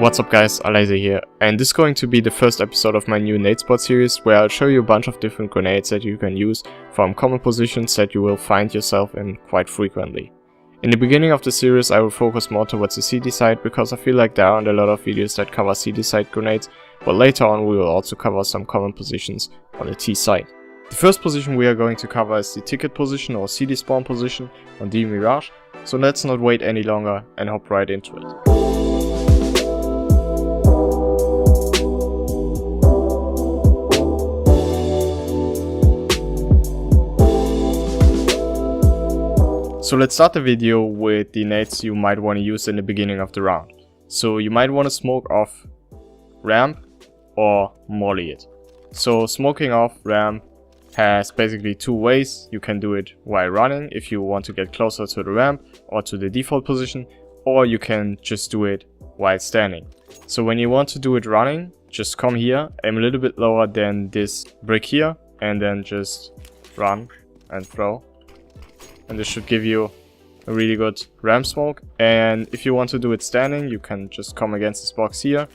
What's up guys, Aleyzr here, and this is going to be the first episode of my new nade spot series where I'll show you a bunch of different grenades that you can use from common positions that you will find yourself in quite frequently. In the beginning of the series I will focus more towards the CD side because I feel like there aren't a lot of videos that cover CD side grenades, but later on we will also cover some common positions on the T side. The first position we are going to cover is the ticket position or CD spawn position on the Mirage, so let's not wait any longer and hop right into it. So let's start the video with the nades you might want to use in the beginning of the round. So you might want to smoke off ramp or molly it. So smoking off ramp has basically two ways. You can do it while running if you want to get closer to the ramp or to the default position, or you can just do it while standing. So when you want to do it running, just come here, aim a little bit lower than this brick here, and then just run and throw. And this should give you a really good ramp smoke. And if you want to do it standing, you can just come against this box here,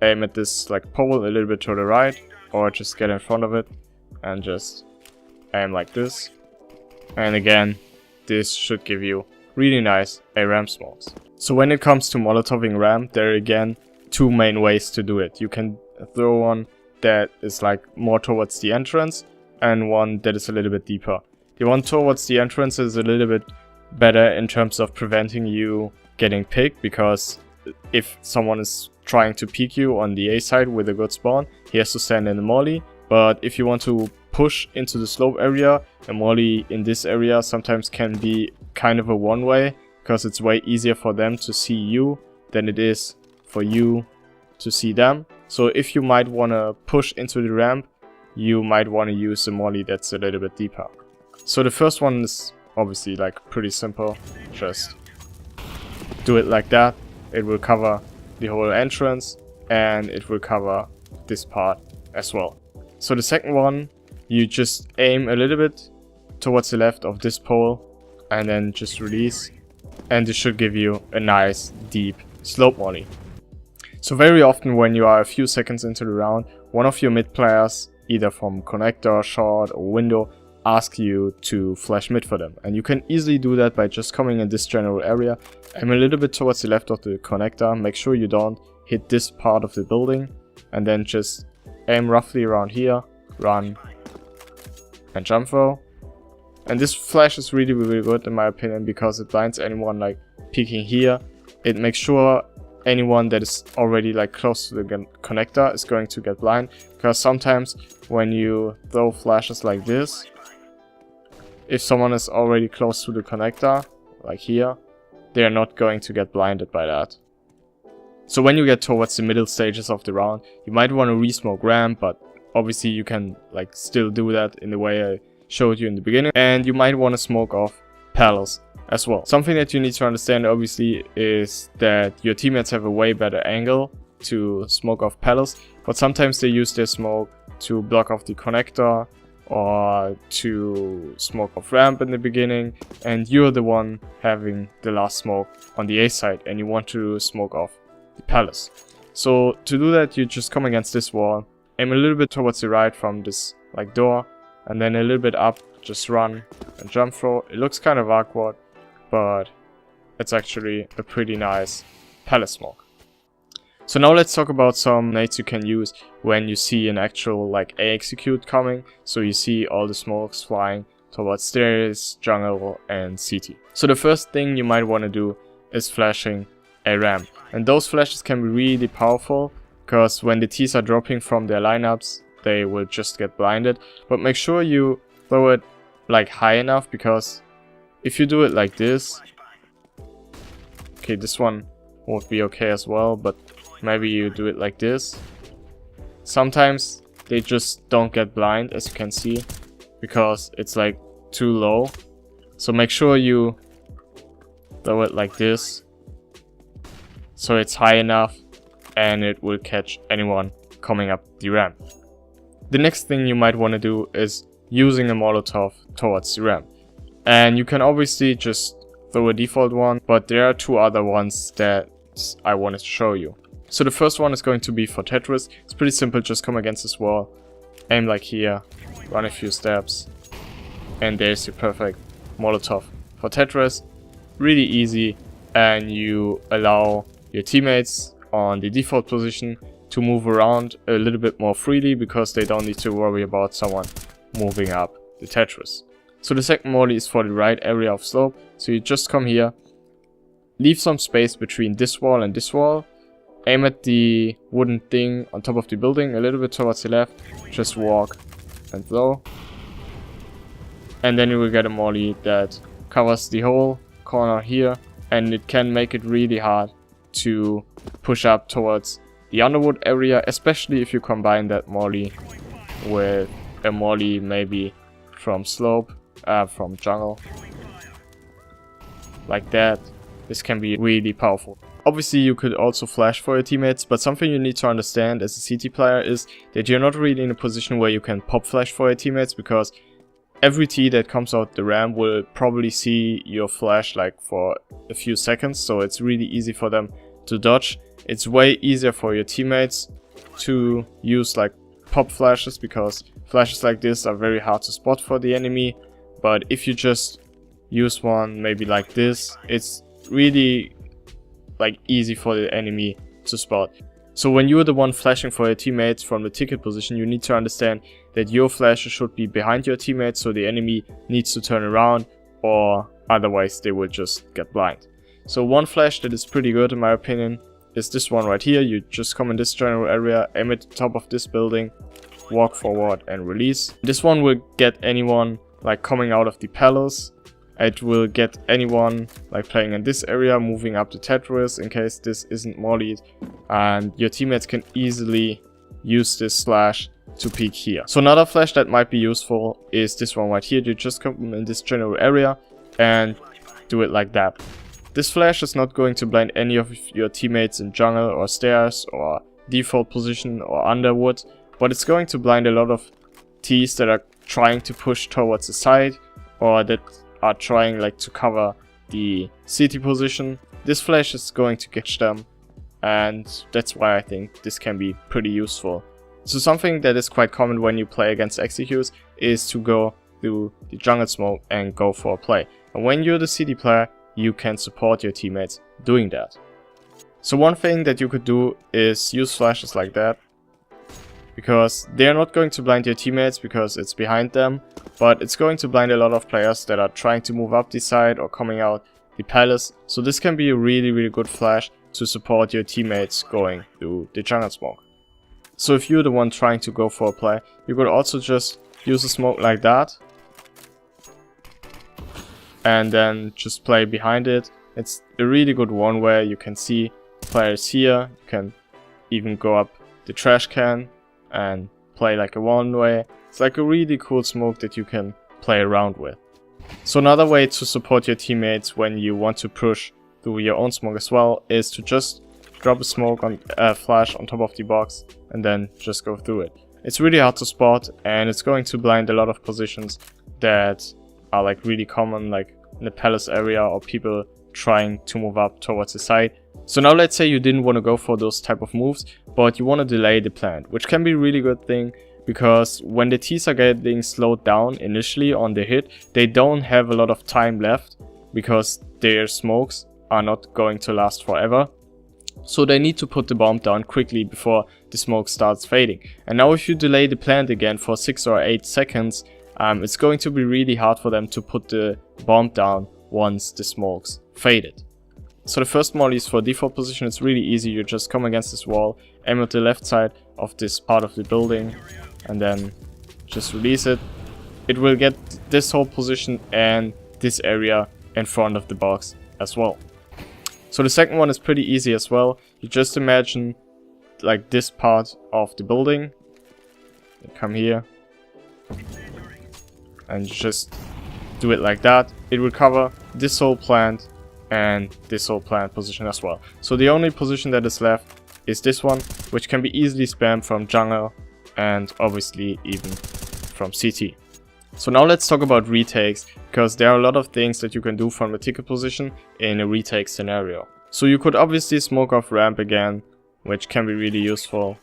aim at this like pole a little bit to the right, or just get in front of it and just aim like this. And again, this should give you really nice ramp smokes. So when it comes to molotoving ramp, there are again two main ways to do it. You can throw one that is like more towards the entrance and one that is a little bit deeper. The one towards the entrance is a little bit better in terms of preventing you getting picked, because if someone is trying to peek you on the A side with a good spawn, he has to stand in the molly. But if you want to push into the slope area, a molly in this area sometimes can be kind of a one-way, because it's way easier for them to see you than it is for you to see them. So if you might want to push into the ramp, you might want to use a molly that's a little bit deeper. So the first one is obviously like pretty simple. Just do it like that. It will cover the whole entrance and it will cover this part as well. So the second one, you just aim a little bit towards the left of this pole and then just release, and this should give you a nice deep slope molly. So very often when you are a few seconds into the round, one of your mid players, either from connector, short or window, ask you to flash mid for them, and you can easily do that by just coming in this general area, aim a little bit towards the left of the connector, make sure you don't hit this part of the building, and then just aim roughly around here, run and jump throw. And this flash is really good in my opinion, because it blinds anyone like peeking here. It makes sure anyone that is already like close to the connector is going to get blind, because sometimes when you throw flashes like this, if someone is already close to the connector, like here, they are not going to get blinded by that. So when you get towards the middle stages of the round, you might want to re-smoke ramp, but obviously you can like still do that in the way I showed you in the beginning. And you might want to smoke off palace as well. Something that you need to understand obviously is that your teammates have a way better angle to smoke off palace, but sometimes they use their smoke to block off the connector or to smoke off ramp in the beginning, and you're the one having the last smoke on the A side and you want to smoke off the palace. So to do that, you just come against this wall, aim a little bit towards the right from this like door, and then a little bit up, just run and jump throw. It looks kind of awkward, but it's actually a pretty nice palace smoke. So now let's talk about some nades you can use when you see an actual like A execute coming. So you see all the smokes flying towards stairs, jungle and CT. So the first thing you might want to do is flashing a ramp. And those flashes can be really powerful, because when the T's are dropping from their lineups, they will just get blinded. But make sure you throw it like high enough, because if you do it like this, okay, this one won't be okay as well, but maybe you do it like this. Sometimes they just don't get blind, as you can see, because it's like too low. So make sure you throw it like this, so it's high enough and it will catch anyone coming up the ramp. The next thing you might want to do is using a Molotov towards the ramp. And you can obviously just throw a default one, but there are two other ones that I wanted to show you. So the first one is going to be for Tetris. It's pretty simple, just come against this wall, aim like here, run a few steps, and there's your perfect Molotov. For Tetris, really easy, and you allow your teammates on the default position to move around a little bit more freely because they don't need to worry about someone moving up the Tetris. So the second molly is for the right area of slope, so you just come here, leave some space between this wall and this wall, aim at the wooden thing on top of the building a little bit towards the left, just walk and throw, and then you will get a molly that covers the whole corner here, and it can make it really hard to push up towards the underwood area, especially if you combine that molly with a molly maybe from slope, from jungle, like that. This can be really powerful. Obviously you could also flash for your teammates, but something you need to understand as a CT player is that you're not really in a position where you can pop flash for your teammates, because every T that comes out the ramp will probably see your flash like for a few seconds, so it's really easy for them to dodge. It's way easier for your teammates to use like pop flashes, because flashes like this are very hard to spot for the enemy, but if you just use one maybe like this, it's really like easy for the enemy to spot. So when you're the one flashing for your teammates from the ticket position, you need to understand that your flashes should be behind your teammates, so the enemy needs to turn around, or otherwise they will just get blind. So one flash that is pretty good in my opinion is this one right here. You just come in this general area, aim at the top of this building, walk forward and release. This one will get anyone like coming out of the palace. It will get anyone like playing in this area, moving up the Tetris in case this isn't mollied, and your teammates can easily use this slash to peek here. So another flash that might be useful is this one right here. You just come in this general area and do it like that. This flash is not going to blind any of your teammates in jungle or stairs or default position or underwood, but it's going to blind a lot of Ts that are trying to push towards the side, or that are trying like to cover the CT position. This flash is going to catch them, and that's why I think this can be pretty useful. So something that is quite common when you play against executes is to go through the jungle smoke and go for a play. And when you're the CT player, you can support your teammates doing that. So one thing that you could do is use flashes like that, because they're not going to blind your teammates because it's behind them, but it's going to blind a lot of players that are trying to move up the side or coming out the palace. So this can be a really good flash to support your teammates going through the jungle smoke. So if you're the one trying to go for a play, you could also just use a smoke like that and then just play behind it. It's a really good one where you can see players here. You can even go up the trash can and play like a one-way. It's like a really cool smoke that you can play around with. So another way to support your teammates when you want to push through your own smoke as well is to just drop a smoke on flash on top of the box and then just go through it. It's really hard to spot, and it's going to blind a lot of positions that are like really common, like in the palace area or people trying to move up towards the side. So now let's say you didn't want to go for those type of moves, but you want to delay the plant, which can be a really good thing, because when the Ts are getting slowed down initially on the hit, they don't have a lot of time left because their smokes are not going to last forever. So they need to put the bomb down quickly before the smoke starts fading. And now if you delay the plant again for 6 or 8 seconds, it's going to be really hard for them to put the bomb down once the smokes faded. So the first molly is for default position. It's really easy. You just come against this wall, aim at the left side of this part of the building, and then just release it. It will get this whole position and this area in front of the box as well. So the second one is pretty easy as well. You just imagine like this part of the building. You come here and you just do it like that. It will cover this whole plant and this whole plant position as well. So the only position that is left is this one, which can be easily spammed from jungle and obviously even from CT. So now let's talk about retakes, because there are a lot of things that you can do from a ticket position in a retake scenario. So you could obviously smoke off ramp again which can be really useful.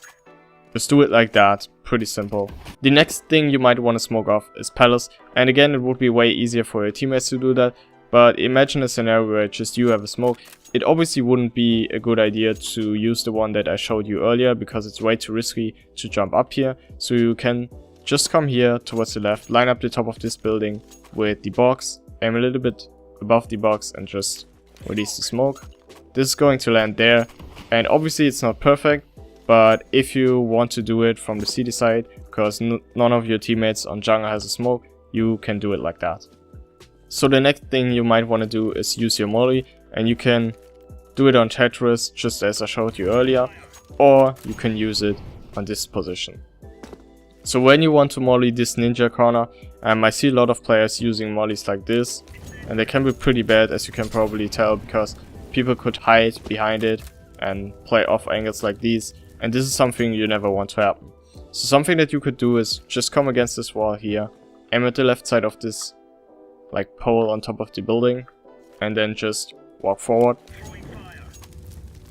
Just do it like that, pretty simple. The next thing you might want to smoke off is palace, and again it would be way easier for your teammates to do that, but imagine a scenario where just you have a smoke. It obviously wouldn't be a good idea to use the one that I showed you earlier because it's way too risky to jump up here, so you can just come here towards the left, line up the top of this building with the box, aim a little bit above the box and just release the smoke. This is going to land there, and obviously it's not perfect, but if you want to do it from the city side, because none of your teammates on jungle has a smoke, you can do it like that. So the next thing you might want to do is use your molly, and you can do it on Tetris just as I showed you earlier, or you can use it on this position. So when you want to molly this ninja corner, I see a lot of players using mollies like this, and they can be pretty bad, as you can probably tell, because people could hide behind it and play off angles like these, and this is something you never want to happen. So something that you could do is just come against this wall here, aim at the left side of this like pole on top of the building, and then just walk forward.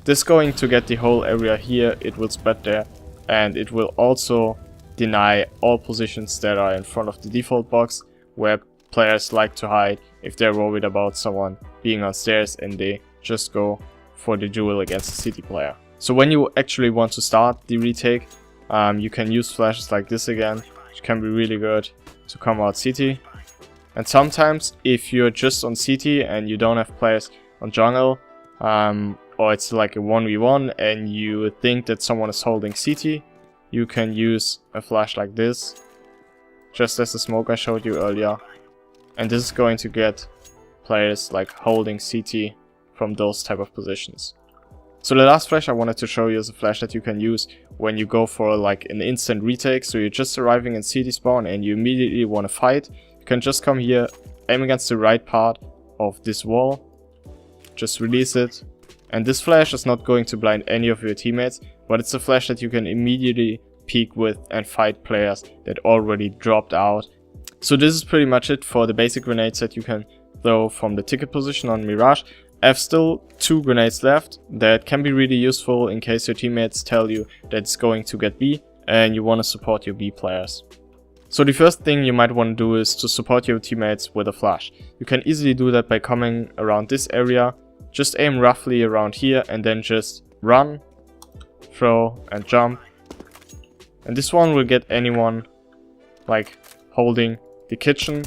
This is going to get the whole area here, it will spread there, and it will also deny all positions that are in front of the default box where players like to hide if they're worried about someone being on stairs and they just go for the duel against a city player. So when you actually want to start the retake, you can use flashes like this again, which can be really good to come out CT. And sometimes if you're just on CT and you don't have players on jungle, or it's like a 1v1 and you think that someone is holding CT, you can use a flash like this, just as the smoke I showed you earlier. And this is going to get players like holding CT from those type of positions. So the last flash I wanted to show you is a flash that you can use when you go for like an instant retake. So you're just arriving in CT spawn and you immediately want to fight. You can just come here, aim against the right part of this wall, just release it. And this flash is not going to blind any of your teammates, but it's a flash that you can immediately peek with and fight players that already dropped out. So this is pretty much it for the basic grenades that you can throw from the ticket position on Mirage. I have still 2 grenades left that can be really useful in case your teammates tell you that it's going to get B and you want to support your B players. So the first thing you might want to do is to support your teammates with a flash. You can easily do that by coming around this area, just aim roughly around here and then just run, throw and jump. And this one will get anyone like holding the kitchen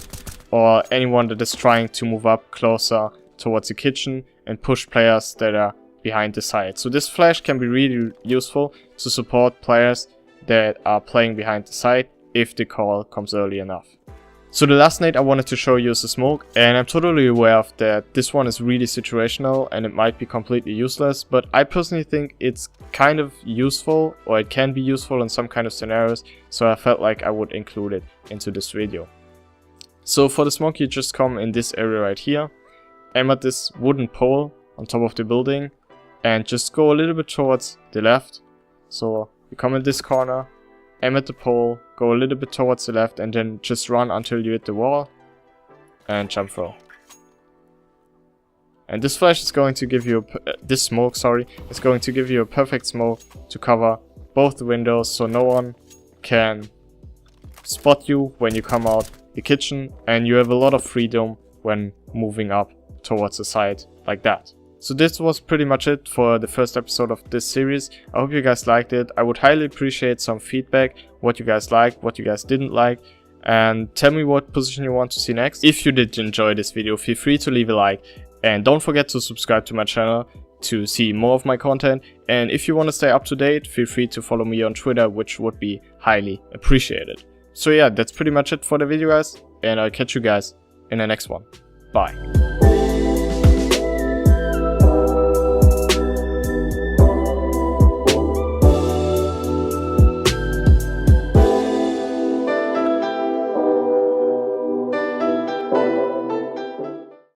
or anyone that is trying to move up closer towards the kitchen and push players that are behind the side. So this flash can be really useful to support players that are playing behind the side if the call comes early enough. So the last nade I wanted to show you is the smoke, and I'm totally aware of that this one is really situational and it might be completely useless, but I personally think it's kind of useful, or it can be useful in some kind of scenarios, so I felt like I would include it into this video. So for the smoke you just come in this area right here, aim at this wooden pole on top of the building and just go a little bit towards the left. So you come in this corner, aim at the pole, go a little bit towards the left and then just run until you hit the wall and jump throw. And this flash is going to give you this smoke, is going to give you a perfect smoke to cover both the windows so no one can spot you when you come out the kitchen, and you have a lot of freedom when moving up towards the side like that. So this was pretty much it for the first episode of this series. I hope you guys liked it. I would highly appreciate some feedback, what you guys liked, what you guys didn't like, and tell me what position you want to see next. If you did enjoy this video, feel free to leave a like, and don't forget to subscribe to my channel to see more of my content. And if you want to stay up to date, feel free to follow me on Twitter, which would be highly appreciated. So yeah, that's pretty much it for the video guys, and I'll catch you guys in the next one. Bye.